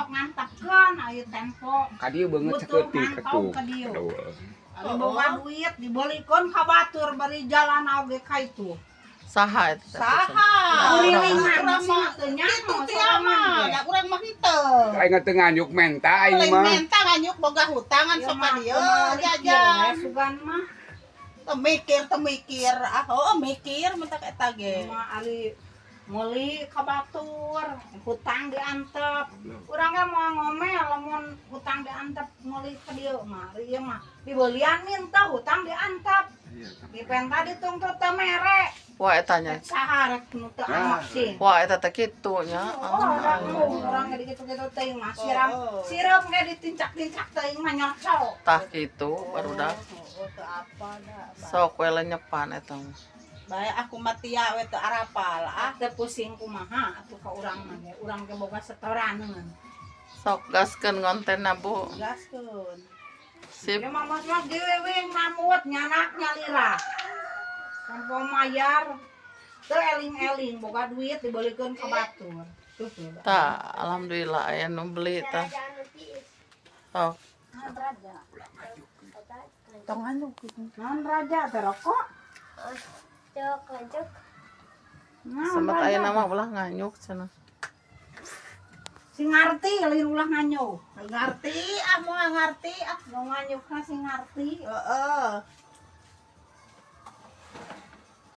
sok ngantapkeun aya tempo. Ka dieu beungeut saketik atuh. Ari boga duit dibolikeun ka batur bari jalan oge ka itu. Saha eta? Saha? Uriling mah teu nyaho mah. Da urang mah henteu. Aing teu nganyuk menta aing mah. Menta nganyuk boga hutangan sok ka dieu jajan. Sugan mah temikir mikir mentak eta ge. Mah ari meuli ka batur, hutang diantep. Urang ge moal ngomel lamun hutang diantep meuli ka dieu mah. Ieu mah dibeulian minta hutang diantep. Dipenta ditungtut teu mere. Wah eta nya. Saha rek nu teu amak sih. Wah eta teh kitu nya. Urang ge dikitu-kitu teuing mah siram ge ditincak-tincak teuing mah nyocol. Tah kitu barudak. Teu apa da. Sok we lenyepan eta. Bae aku mah tia we teu arapal. Teu pusing kumaha atuh ka urang mah ge. Urang ge boga setoraneun. Sok gaskeun ngontenna Bu. Gaskeun. Sip. Ya mah mah diwewing mamut nyanak nyalira. Sampo mayar teu eling-eling boga duit dibeulikeun ka batur. Tuh. Tah alhamdulillah aya nu beli tah. Sok. Tong anu naon raja teh rokok? Sempat aya nama ulah nganyuk cenah. Si ngarti lain ulah nganyuk. Ngarti, mau ngarti, mau nganyuk si ngarti. Heeh.